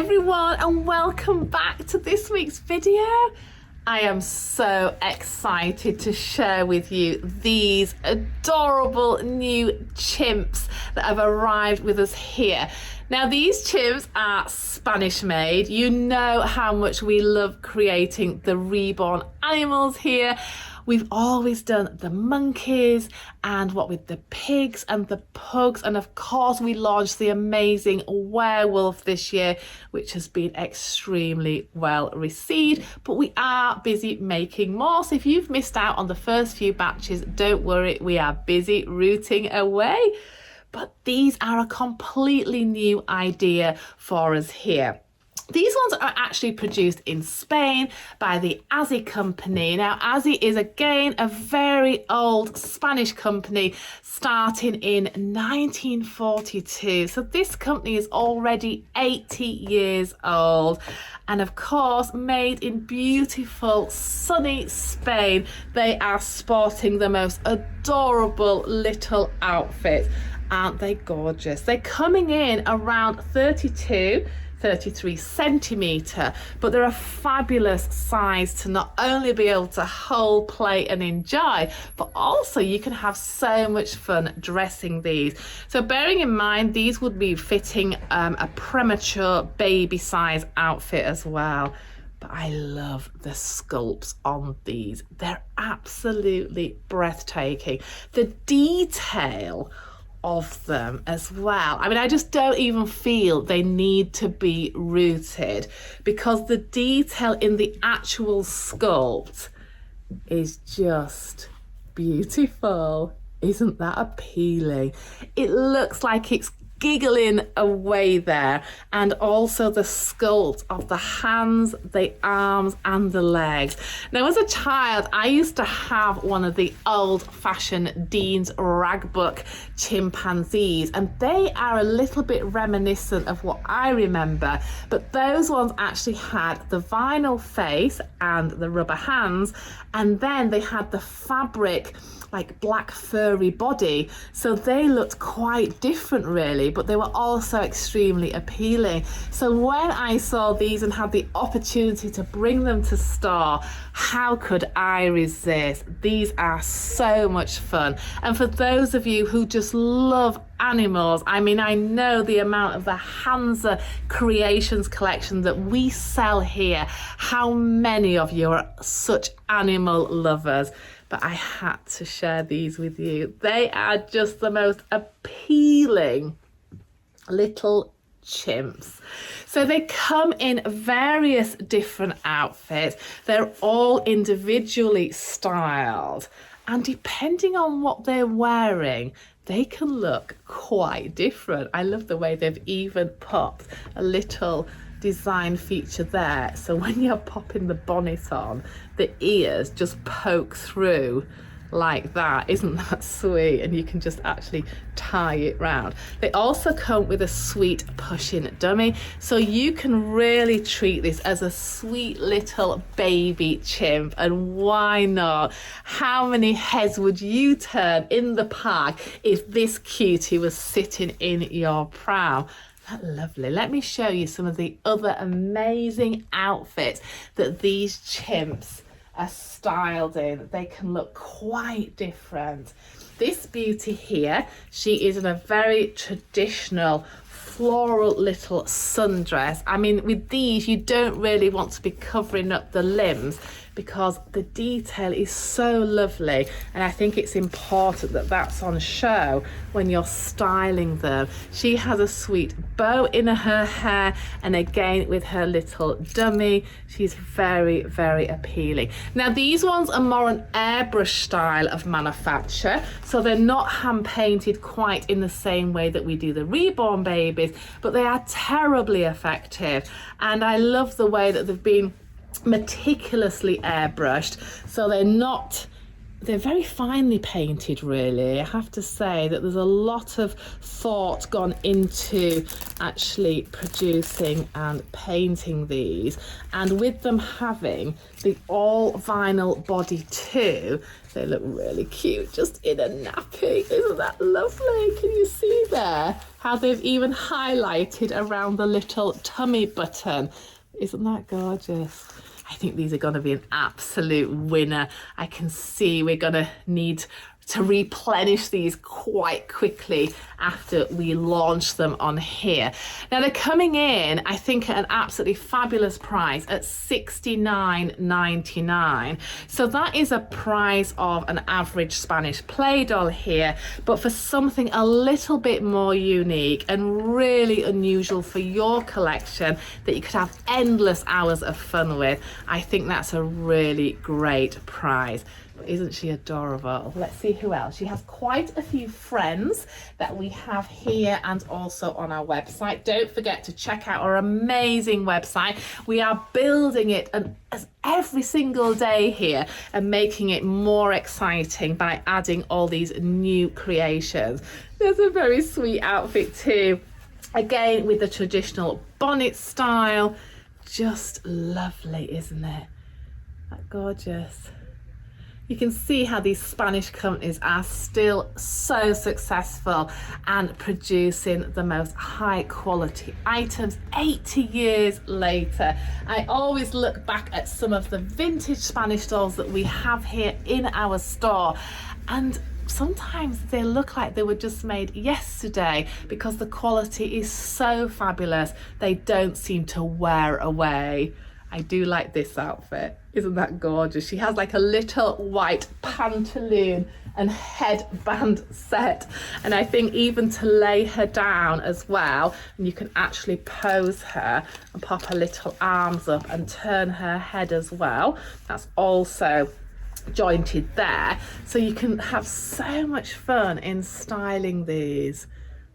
everyone, and welcome back to this week's video. I am so excited to share with you these adorable new chimps that have arrived with us here. Now, these chimps are Spanish made. You know how much we love creating the Reborn Animals here. We've always done the monkeys and what with the pigs and the pugs, and of course we launched the amazing werewolf this year, which has been extremely well received, but we are busy making more. So if you've missed out on the first few batches, don't worry, we are busy rooting away. But these are a completely new idea for us here. These ones are actually produced in Spain by the Azzi company. Now, Azzi is again a very old Spanish company starting in 1942. So this company is already 80 years old. And of course, made in beautiful, sunny Spain, they are sporting the most adorable little outfits. Aren't they gorgeous? They're coming in around 33 centimetre, but they're a fabulous size to not only be able to hold, play and enjoy, but also you can have so much fun dressing these. So bearing in mind, these would be fitting a premature baby size outfit as well. But I love the sculpts on these. They're absolutely breathtaking. The detail of them as well. I mean, I just don't even feel they need to be rooted, because the detail in the actual sculpt is just beautiful. Isn't that appealing? It looks like it's giggling away there, and also the sculpt of the hands, the arms and the legs. Now, as a child, I used to have one of the old-fashioned Dean's Ragbook chimpanzees, and they are a little bit reminiscent of what I remember, but those ones actually had the vinyl face and the rubber hands, and then they had the fabric like black furry body, so they looked quite different really, but they were also extremely appealing. So when I saw these and had the opportunity to bring them to store, how could I resist? These are so much fun, and for those of you who just love animals, I mean, I know the amount of the Hansa Creations collection that we sell here, how many of you are such animal lovers. But I had to share these with you. They are just the most appealing little chimps. So they come in various different outfits. They're all individually styled, and depending on what they're wearing, they can look quite different. I love the way they've even popped a little design feature there, so when you're popping the bonnet on, the ears just poke through like that. Isn't that sweet? And you can just actually tie it round. They also come with a sweet pushing dummy, so you can really treat this as a sweet little baby chimp. And why not? How many heads would you turn in the park if this cutie was sitting in your pram? Lovely. Let me show you some of the other amazing outfits that these chimps are styled in. They can look quite different. This beauty here, she is in a very traditional floral little sundress. I mean, with these, you don't really want to be covering up the limbs because the detail is so lovely, and I think it's important that that's on show when you're styling them. She has a sweet bow in her hair, and again with her little dummy, she's very, very appealing. Now, these ones are more an airbrush style of manufacture, so they're not hand painted quite in the same way that we do the Reborn babies, but they are terribly effective, and I love the way that they've been meticulously airbrushed, so they're not they're very finely painted, really. I have to say that there's a lot of thought gone into actually producing and painting these, and with them having the all vinyl body too, they look really cute just in a nappy. Isn't that lovely? Can you see there how they've even highlighted around the little tummy button? Isn't that gorgeous? I think these are going to be an absolute winner. I can see we're going to need to replenish these quite quickly after we launch them on here. Now they're coming in, I think, at an absolutely fabulous price at $69.99. So that is a price of an average Spanish play doll here, but for something a little bit more unique and really unusual for your collection that you could have endless hours of fun with, I think that's a really great prize. Isn't she adorable? Let's see who else. She has quite a few friends that we have here and also on our website. Don't forget to check out our amazing website. We are building it as every single day here and making it more exciting by adding all these new creations. There's a very sweet outfit too. Again, with the traditional bonnet style. Just lovely, isn't it? That gorgeous. You can see how these Spanish companies are still so successful and producing the most high quality items 80 years later. I always look back at some of the vintage Spanish dolls that we have here in our store, and sometimes they look like they were just made yesterday because the quality is so fabulous. They don't seem to wear away. I do like this outfit. Isn't that gorgeous? She has like a little white pantaloon and headband set. And I think even to lay her down as well, and you can actually pose her and pop her little arms up and turn her head as well. That's also jointed there. So you can have so much fun in styling these.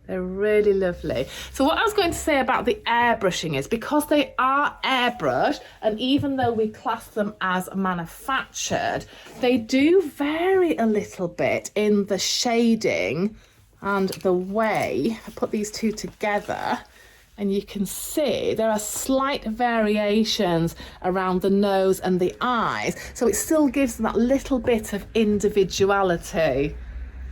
They're really lovely. So what I was going to say about the airbrushing is, because they are airbrushed, and even though we class them as manufactured, they do vary a little bit in the shading and the way. I put these two together and you can see there are slight variations around the nose and the eyes. So it still gives them that little bit of individuality.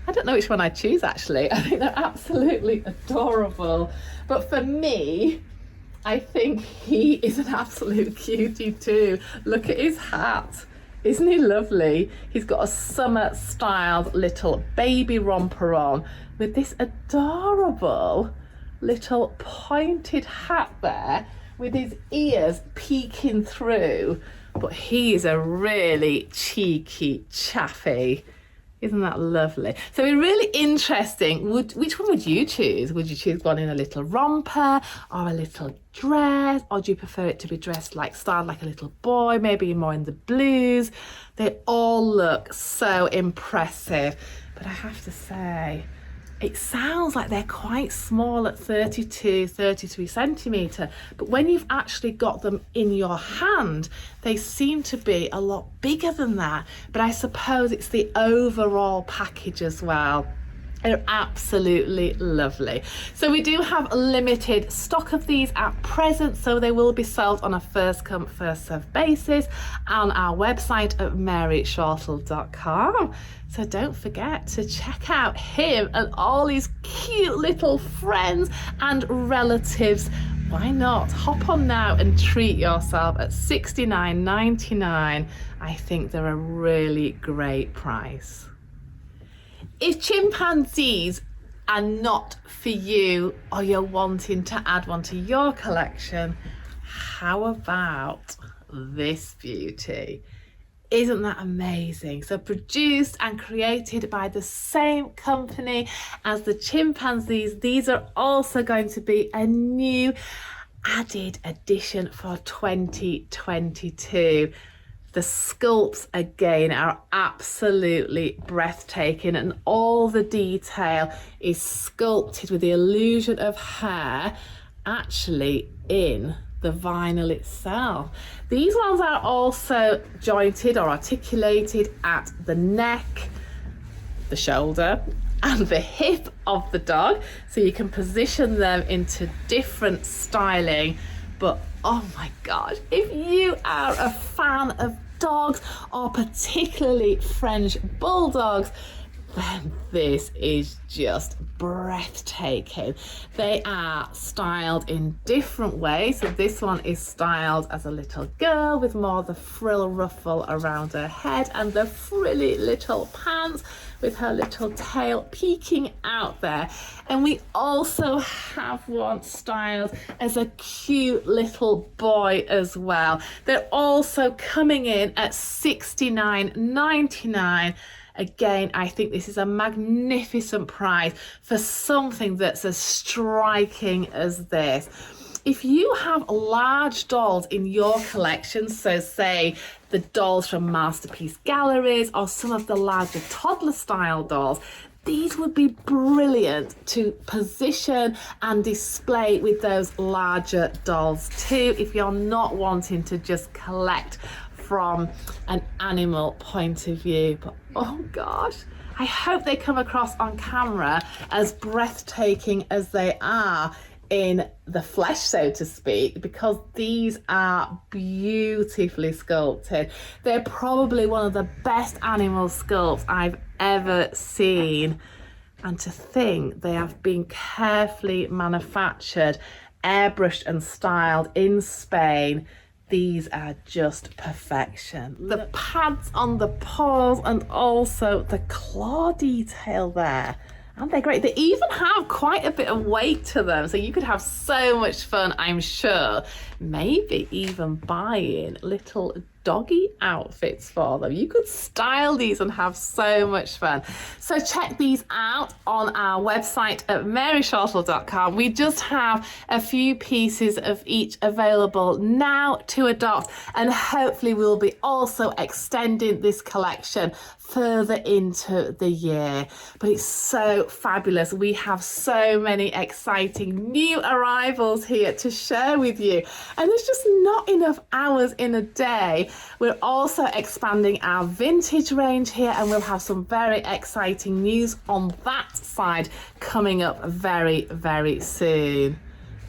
I don't know which one I'd choose, actually. I think they're absolutely adorable. But for me, I think he is an absolute cutie too. Look at his hat. Isn't he lovely? He's got a summer-styled little baby romper on with this adorable little pointed hat there with his ears peeking through. But he is a really cheeky chaffy. Isn't that lovely? So it's really interesting. Which one would you choose? Would you choose one in a little romper or a little dress? Or do you prefer it to be dressed like, styled like a little boy, maybe more in the blues? They all look so impressive. But I have to say, it sounds like they're quite small at 32, 33 centimetre, but when you've actually got them in your hand, they seem to be a lot bigger than that. But I suppose it's the overall package as well. They're absolutely lovely. So we do have a limited stock of these at present, so they will be sold on a first come, first served basis on our website at maryshortle.com. So don't forget to check out him and all his cute little friends and relatives. Why not? Hop on now and treat yourself at $69.99. I think they're a really great price. If chimpanzees are not for you, or you're wanting to add one to your collection, how about this beauty? Isn't that amazing? So produced and created by the same company as the chimpanzees, these are also going to be a new added addition for 2022. The sculpts again are absolutely breathtaking, and all the detail is sculpted with the illusion of hair actually in the vinyl itself. These ones are also jointed or articulated at the neck, the shoulder, and the hip of the dog, so you can position them into different styling. But oh my gosh, if you are a fan of dogs, or particularly French bulldogs, then this is just breathtaking. They are styled in different ways. So this one is styled as a little girl with more of the frill ruffle around her head and the frilly little pants with her little tail peeking out there. And we also have one styled as a cute little boy as well. They're also coming in at $69.99. Again, I think this is a magnificent price for something that's as striking as this. If you have large dolls in your collection, so say the dolls from Masterpiece Galleries or some of the larger toddler style dolls, these would be brilliant to position and display with those larger dolls too, if you're not wanting to just collect from an animal point of view. But oh gosh, I hope they come across on camera as breathtaking as they are in the flesh, so to speak, because these are beautifully sculpted. They're probably one of the best animal sculpts I've ever seen. And to think they have been carefully manufactured, airbrushed and styled in Spain. These are just perfection. The pads on the paws and also the claw detail there. Aren't they great? They even have quite a bit of weight to them, so you could have so much fun, I'm sure. Maybe even buying little doggy outfits for them. You could style these and have so much fun. So check these out on our website at maryshortle.com. We just have a few pieces of each available now to adopt, and hopefully we'll be also extending this collection further into the year. But it's so fabulous. We have so many exciting new arrivals here to share with you, and there's just not enough hours in a day. We're also expanding our vintage range here, and we'll have some very exciting news on that side coming up very, very soon.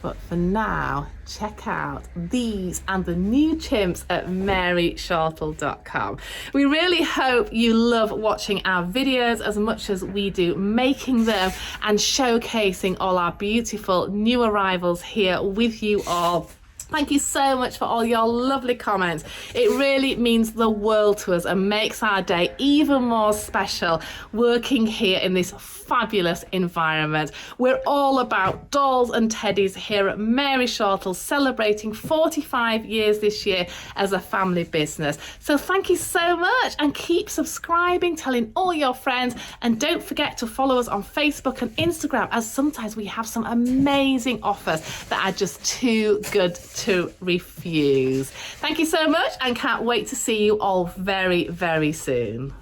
But for now, check out these and the new chimps at maryshortle.com. We really hope you love watching our videos as much as we do making them and showcasing all our beautiful new arrivals here with you all. Thank you so much for all your lovely comments. It really means the world to us and makes our day even more special working here in this fabulous environment. We're all about dolls and teddies here at Mary Shortle, celebrating 45 years this year as a family business. So thank you so much, and keep subscribing, telling all your friends, and don't forget to follow us on Facebook and Instagram, as sometimes we have some amazing offers that are just too good to refuse. Thank you so much, and can't wait to see you all very, very soon.